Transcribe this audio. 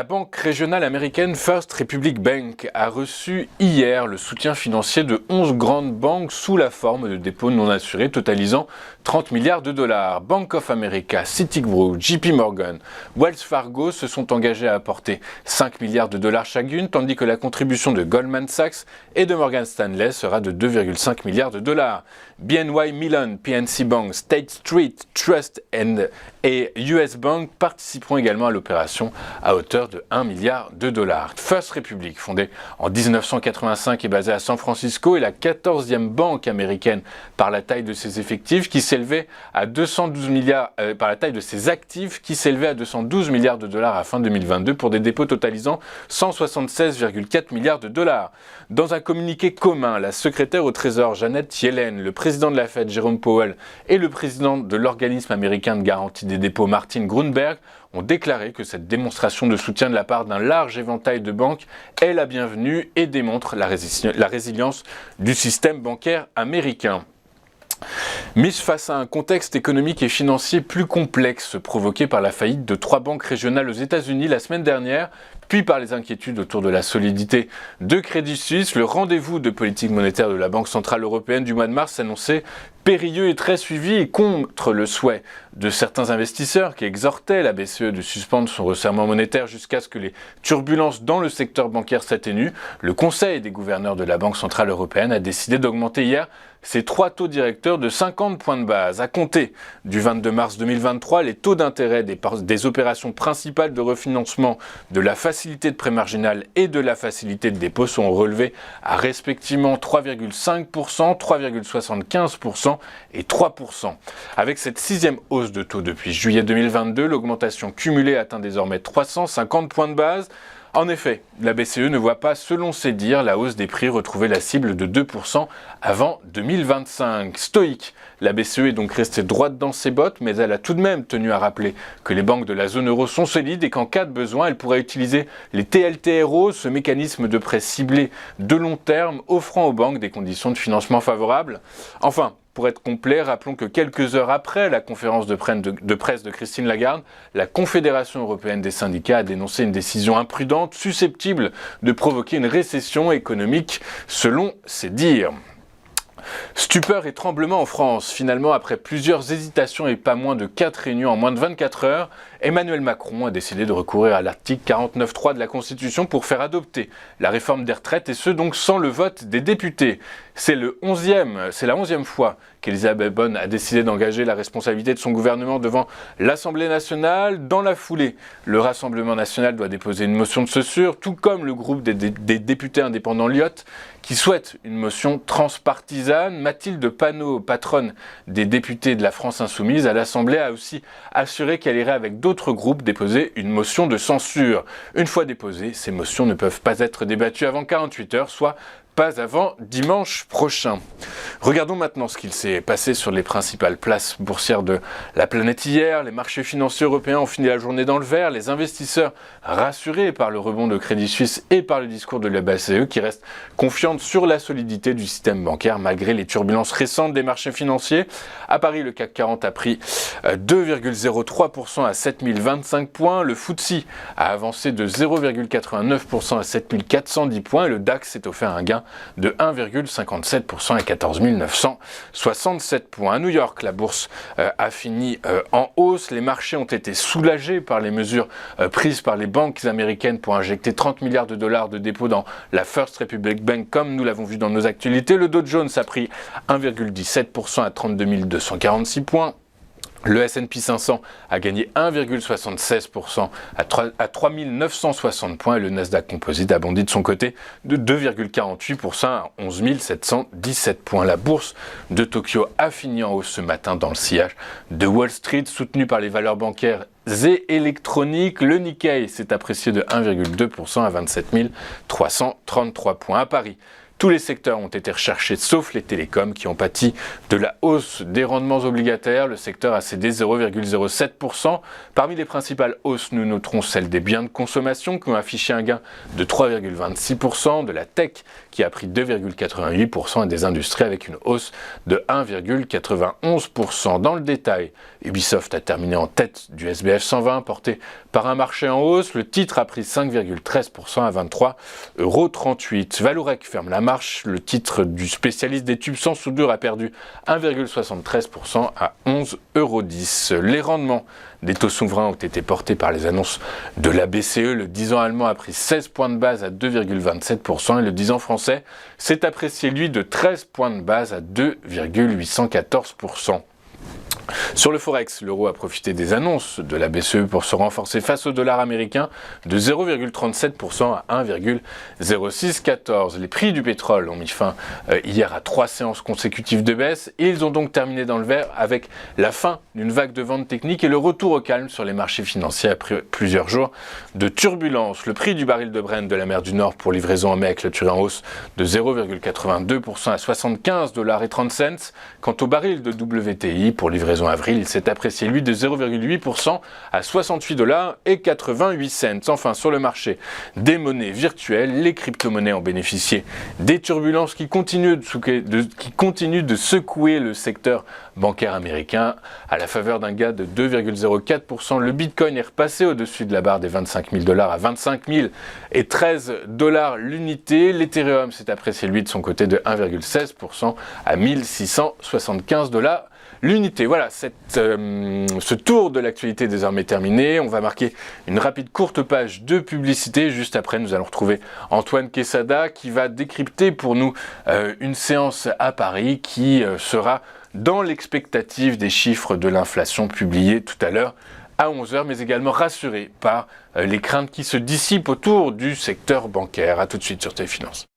La banque régionale américaine First Republic Bank a reçu hier le soutien financier de 11 grandes banques sous la forme de dépôts non assurés totalisant 30 milliards de dollars. Bank of America, Citigroup, JP Morgan, Wells Fargo se sont engagés à apporter 5 milliards de dollars chacune, tandis que la contribution de Goldman Sachs et de Morgan Stanley sera de 2,5 milliards de dollars. BNY Mellon, PNC Bank, State Street Trust et US Bank participeront également à l'opération à hauteur de 1 milliard de dollars. First Republic, fondée en 1985 et basée à San Francisco, est la 14e banque américaine par la taille de ses effectifs qui s'élevait à 212 milliards par la taille de ses actifs qui s'élevait à 212 milliards de dollars à fin 2022 pour des dépôts totalisant 176,4 milliards de dollars. Dans un communiqué commun, la secrétaire au Trésor Janet Yellen, le président de la Fed Jerome Powell et le président de l'organisme américain de garantie des dépôts Martin Gruenberg ont déclaré que cette démonstration de soutien de la part d'un large éventail de banques est la bienvenue et démontre la résilience du système bancaire américain. Mais face à un contexte économique et financier plus complexe provoqué par la faillite de 3 banques régionales aux États-Unis la semaine dernière, puis par les inquiétudes autour de la solidité de Crédit Suisse, le rendez-vous de politique monétaire de la Banque centrale européenne du mois de mars s'annonçait périlleux et très suivi, et contre le souhait de certains investisseurs qui exhortaient la BCE de suspendre son resserrement monétaire jusqu'à ce que les turbulences dans le secteur bancaire s'atténuent. Le Conseil des gouverneurs de la Banque centrale européenne a décidé d'augmenter hier ses 3 taux directeurs de 50 points de base. À compter du 22 mars 2023, les taux d'intérêt des opérations principales de refinancement de la facilité de prêt marginal et de la facilité de dépôt sont relevés à respectivement 3,5%, 3,75% et 3%. Avec cette 6e hausse de taux depuis juillet 2022, l'augmentation cumulée atteint désormais 350 points de base. En effet, la BCE ne voit pas, selon ses dires, la hausse des prix retrouver la cible de 2% avant 2025. Stoïque, la BCE est donc restée droite dans ses bottes, mais elle a tout de même tenu à rappeler que les banques de la zone euro sont solides et qu'en cas de besoin, elle pourrait utiliser les TLTRO, ce mécanisme de prêt ciblé de long terme, offrant aux banques des conditions de financement favorables. Enfin, pour être complet, rappelons que quelques heures après la conférence de presse de Christine Lagarde, la Confédération européenne des syndicats a dénoncé une décision imprudente, susceptible de provoquer une récession économique, selon ses dires. Stupeur et tremblement en France. Finalement, après plusieurs hésitations et pas moins de 4 réunions en moins de 24 heures, Emmanuel Macron a décidé de recourir à l'article 49.3 de la Constitution pour faire adopter la réforme des retraites, et ce donc sans le vote des députés. C'est la 11e fois qu'Elisabeth Borne a décidé d'engager la responsabilité de son gouvernement devant l'Assemblée nationale. Dans la foulée, le Rassemblement national doit déposer une motion de censure, tout comme le groupe des députés indépendants Lyot, qui souhaite une motion transpartisane. Mathilde Panot, patronne des députés de la France Insoumise à l'Assemblée, a aussi assuré qu'elle irait avec d'autres groupes déposer une motion de censure. Une fois déposées, ces motions ne peuvent pas être débattues avant 48 heures, soit pas avant dimanche prochain. Regardons maintenant ce qu'il s'est passé sur les principales places boursières de la planète hier. Les marchés financiers européens ont fini la journée dans le vert. Les investisseurs rassurés par le rebond de Crédit Suisse et par le discours de la BCE qui reste confiante sur la solidité du système bancaire malgré les turbulences récentes des marchés financiers. À Paris, le CAC 40 a pris 2,03% à 7025 points. Le FTSE a avancé de 0,89% à 7410 points et le DAX s'est offert un gain de 1,57% à 14 967 points. À New York, la bourse a fini en hausse. Les marchés ont été soulagés par les mesures prises par les banques américaines pour injecter 30 milliards de dollars de dépôts dans la First Republic Bank, comme nous l'avons vu dans nos actualités. Le Dow Jones a pris 1,17% à 32 246 points. Le S&P 500 a gagné 1,76% à 3 960 points et le Nasdaq Composite a bondi de son côté de 2,48% à 11 717 points. La bourse de Tokyo a fini en hausse ce matin dans le sillage de Wall Street, soutenu par les valeurs bancaires et électroniques. Le Nikkei s'est apprécié de 1,2% à 27 333 points. À Paris, Tous les secteurs ont été recherchés sauf les télécoms qui ont pâti de la hausse des rendements obligataires. Le secteur a cédé 0,07%. Parmi les principales hausses, nous noterons celle des biens de consommation qui ont affiché un gain de 3,26%, de la tech qui a pris 2,88% et des industries avec une hausse de 1,91%. Dans le détail, Ubisoft a terminé en tête du SBF 120 porté par un marché en hausse. Le titre a pris 5,13% à 23,38 €. Vallourec ferme la marche. Le titre du spécialiste des tubes sans soudure a perdu 1,73% à 11,10 €. Les rendements des taux souverains ont été portés par les annonces de la BCE. Le 10 ans allemand a pris 16 points de base à 2,27% et le 10 ans français s'est apprécié lui de 13 points de base à 2,814%. Sur le Forex, l'euro a profité des annonces de la BCE pour se renforcer face au dollar américain de 0,37% à 1,0614. Les prix du pétrole ont mis fin hier à 3 séances consécutives de baisse et ils ont donc terminé dans le vert avec la fin d'une vague de vente technique et le retour au calme sur les marchés financiers après plusieurs jours de turbulence. Le prix du baril de Brent de la mer du Nord pour livraison en mai a clôturé en hausse de 0,82% à 75,30 $. Quant au baril de WTI pour livraison avril, il s'est apprécié lui de 0,8% à 68,88 $. Enfin, sur le marché des monnaies virtuelles, les crypto-monnaies ont bénéficié des turbulences qui continuent de secouer le secteur bancaire américain. À la faveur d'un gain de 2,04%, le Bitcoin est repassé au-dessus de la barre des 25 000 $ à 25 013 $ l'unité. L'Ethereum s'est apprécié lui de son côté de 1,16% à 1675 $ l'unité. Voilà, ce tour de l'actualité est désormais terminé. On va marquer une rapide courte page de publicité. Juste après, nous allons retrouver Antoine Quesada qui va décrypter pour nous une séance à Paris qui sera dans l'expectative des chiffres de l'inflation publiés tout à l'heure à 11 h, mais également rassuré par les craintes qui se dissipent autour du secteur bancaire. A tout de suite sur TF Finance.